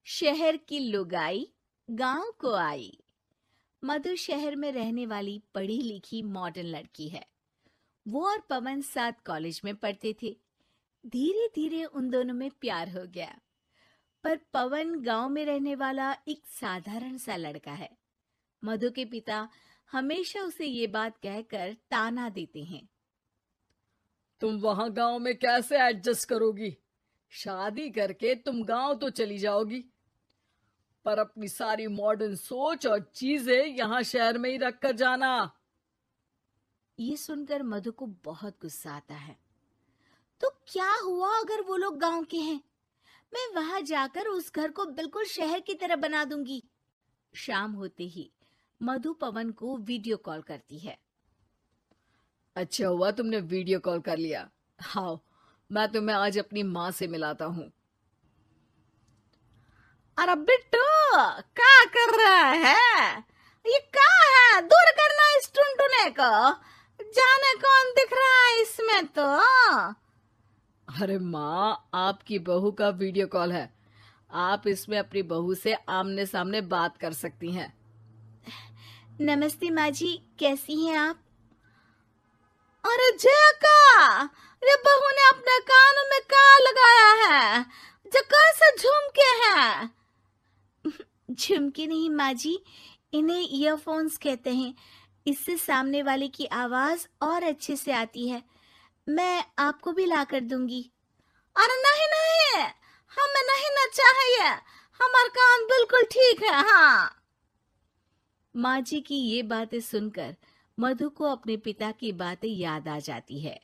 शहर की लुगाई गांव को आई। मधु शहर में रहने वाली पढ़ी लिखी मॉडर्न लड़की है। वो और पवन साथ कॉलेज में पढ़ते थे। धीरे धीरे उन दोनों में प्यार हो गया। पर पवन गांव में रहने वाला एक साधारण सा लड़का है। मधु के पिता हमेशा उसे ये बात कहकर ताना देते हैं। तुम वहां गांव में कैसे एडजस्ट करोगी? शादी करके तुम गांव तो चली जाओगी, पर अपनी सारी मॉडर्न सोच और चीजें यहाँ शहर में ही रख कर जाना। ये सुनकर मधु को बहुत गुस्सा आता है। तो क्या हुआ अगर वो लोग गांव के हैं? मैं वहां जाकर उस घर को बिल्कुल शहर की तरह बना दूंगी। शाम होते ही मधु पवन को वीडियो कॉल करती है। अच्छा हुआ तुमने वीडियो कॉल कर लिया। हाँ, मैं तुम्हें आज अपनी माँ से मिलाता हूँ। अरे बिट्टू, क्या कर रहा है? ये क्या है? दूर करना इस टुनटुने को। जाने कौन दिख रहा है इसमें तो। अरे माँ, आपकी बहू का वीडियो कॉल है। आप इसमें अपनी बहू से आमने सामने बात कर सकती हैं। नमस्ते माँ जी, कैसी हैं आप? अरे जका, ये बहू ने अपने कानों में क्या लगाया है? जका से झुमके हैं। झुमके नहीं माँ जी, इन्हें ईयरफोन्स कहते हैं। इससे सामने वाले की आवाज और अच्छे से आती है। मैं आपको भी ला कर दूंगी। अरे नहीं नहीं, हमें नहीं ना चाहिए। हमारा कान बिल्कुल ठीक है। हाँ। माँ जी की ये बातें सुनकर मधु को अपने पिता की बातें याद आ जाती है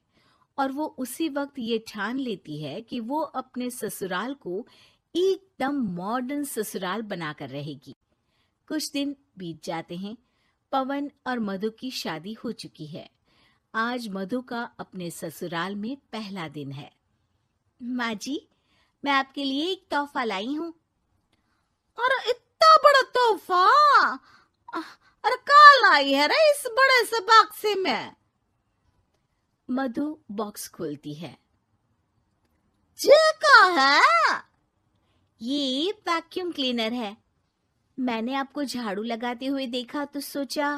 और वो उसी वक्त ये ठान लेती है कि वो अपने ससुराल को एकदम मॉडर्न ससुराल बनाकर रहेगी। कुछ दिन बीत जाते हैं। पवन और मधु की शादी हो चुकी है। आज मधु का अपने ससुराल में पहला दिन है। माँ जी, मैं आपके लिए एक तोहफा लाई हूँ। अरे इतना बड़ा तोहफा! अरे क्या लाई है रे इस बड़े से बक्से में? मधु बॉक्स खोलती है। ये क्या है? ये वैक्यूम क्लीनर है। मैंने आपको झाड़ू लगाते हुए देखा तो सोचा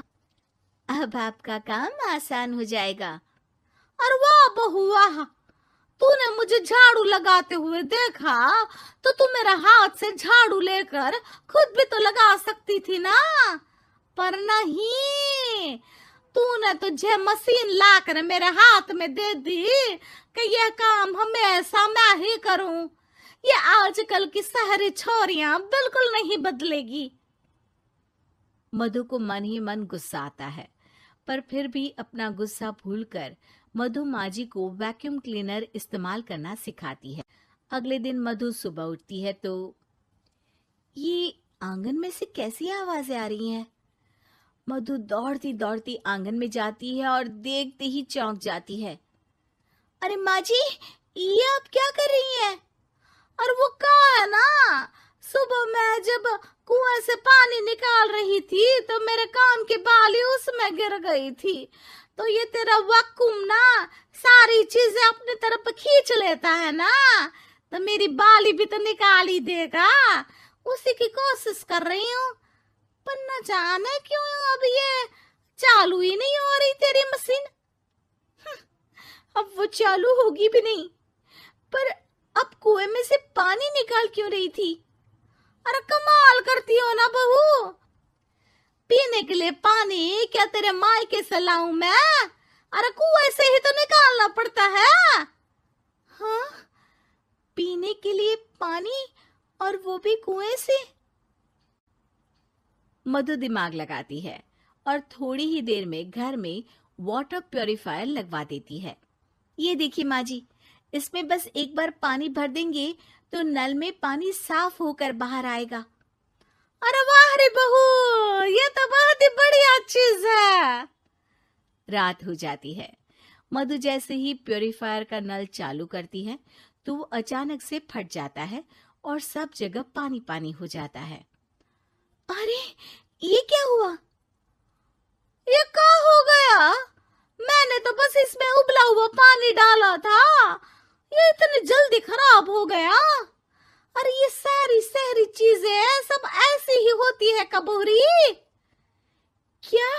अब आपका काम आसान हो जाएगा। अरे वाह बहू वाह, तूने मुझे झाड़ू लगाते हुए देखा तो तू मेरा हाथ से झाड़ू लेकर खुद भी तो लगा सकती थी ना। पर नहीं, तूने तुझे मशीन लाकर मेरे हाथ में दे दी कि यह काम हमेशा मैं ही करूं। ये आजकल की शहरी छोरियां बिल्कुल नहीं बदलेगी। मधु को मन ही मन गुस्सा आता है, पर फिर भी अपना गुस्सा भूलकर मधु माजी को वैक्यूम क्लीनर इस्तेमाल करना सिखाती है। अगले दिन मधु सुबह उठती है तो ये आंगन में से कैसी आवाजें आ रही हैं? मधु दौड़ती दौड़ती आंगन में जाती है और देखते ही चौंक जाती है। अरे माँ जी, ये आप क्या कर रही हैं? और वो कहा है ना, सुबह मैं जब कुआं से पानी निकाल रही थी तो मेरे कान की बाली उसमें गिर गई थी। तो ये तेरा वैक्यूम ना सारी चीजें अपनी तरफ खींच लेता है ना, तो मेरी बाली भी तो निकाल ही देगा। उसी की कोशिश कर रही हूँ, पर न जाने क्यों अब ये चालू ही नहीं हो रही तेरी मशीन। अब वो चालू होगी भी नहीं। पर अब कुएं में से पानी निकाल क्यों रही थी? अरे कमाल करती हो ना बहू। पीने के लिए पानी क्या तेरे मायके से लाऊं मैं? अरे कुएं से ही तो निकालना पड़ता है। हाँ, पीने के लिए पानी, और वो भी कुएं से। मधु दिमाग लगाती है और थोड़ी ही देर में घर में वाटर प्यूरिफायर लगवा देती है। ये देखिए माँ जी, इसमें बस एक बार पानी भर देंगे तो नल में पानी साफ होकर बाहर आएगा। अरे वाह रे बहू, ये तो बहुत ही बढ़िया चीज है। रात हो जाती है। मधु जैसे ही प्यूरिफायर का नल चालू करती है तो वो अचानक से फट जाता है और सब जगह पानी पानी हो जाता है। अरे ये क्या हुआ? ये क्या हो गया? मैंने तो बस इसमें उबला हुआ पानी डाला था, ये इतनी जल्दी खराब हो गया। अरे ये सारी शहरी चीजें सब ऐसी ही होती है कबूरी। क्या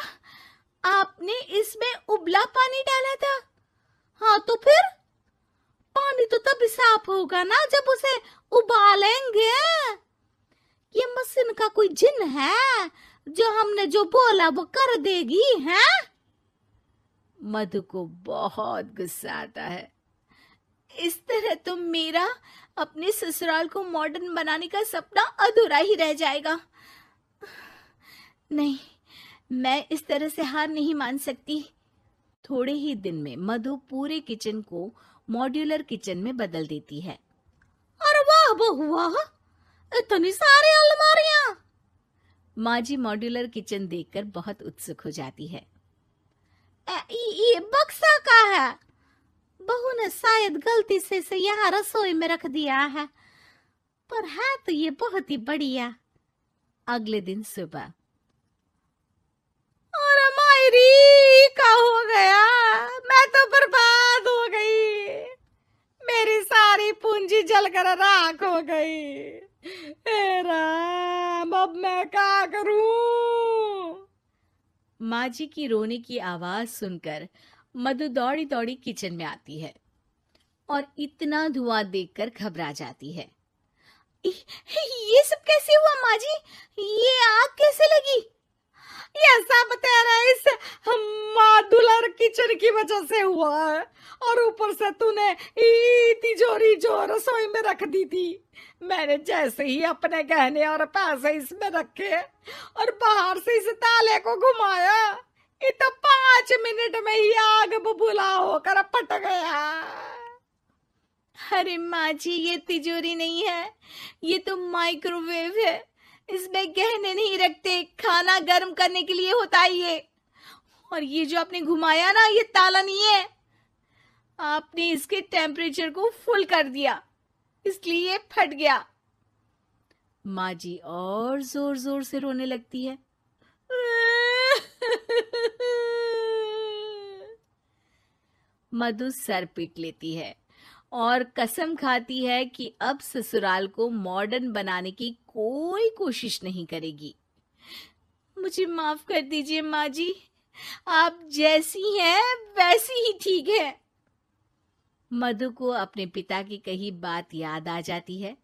आपने इसमें उबला पानी डाला था? हाँ तो फिर पानी तो तभी साफ होगा ना जब उसे उबालेंगे। ये मशीन का कोई जिन है जो हमने जो बोला वो कर देगी है? मधु को बहुत गुस्सा आता है। इस तरह तो मेरा अपने ससुराल को मॉडर्न बनाने का सपना अधूरा ही रह जाएगा। नहीं, मैं इस तरह से हार नहीं मान सकती। थोड़े ही दिन में मधु पूरे किचन को मॉड्यूलर किचन में बदल देती है। अरे वाह बहुआ, इतनी सारी अलमारियां! माँ जी मॉड्यूलर किचन देखकर बहुत उत्सुक हो जाती है। ये बक्सा का है? बहू ने शायद गलती से इसे यहाँ रसोई में रख दिया है, पर है तो ये बहुत ही बढ़िया। अगले दिन सुबह, अरे मायरी क्या हो गया? मैं तो बर्बाद हो गई, मेरी सारी पूंजी जलकर राख हो गई। हे राम, अब मैं क्या करूं? माँ जी की रोने की आवाज सुनकर मधु दौड़ी दौड़ी किचन में आती है और इतना धुआं देखकर घबरा जाती है। ये सब कैसे हुआ माँ जी? ये आग कैसे लगी? ये सब तेरा इस मॉड्यूलर किचन की वजह से हुआ है, और ऊपर से तूने तिजोरी जो रसोई में रख दी थी, मैंने जैसे ही अपने गहने और पैसे इसमें रखे और बाहर से इस ताले को घुमाया, ये तो 5 मिनट में ही आग बबूला होकर फट गया। अरे माँ जी, ये तिजोरी नहीं है, ये तो माइक्रोवेव है। इसमें गहने नहीं रखते, खाना गर्म करने के लिए होता है ये। और ये जो आपने घुमाया ना, ये ताला नहीं है, आपने इसके टेम्परेचर को फुल कर दिया, इसलिए ये फट गया। माँ जी और जोर जोर से रोने लगती है। मधु सर पीट लेती है और कसम खाती है कि अब ससुराल को मॉडर्न बनाने की कोई कोशिश नहीं करेगी। मुझे माफ कर दीजिए माँ जी, आप जैसी हैं वैसी ही ठीक है। मधु को अपने पिता की कही बात याद आ जाती है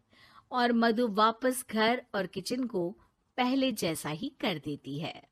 और मधु वापस घर और किचन को पहले जैसा ही कर देती है।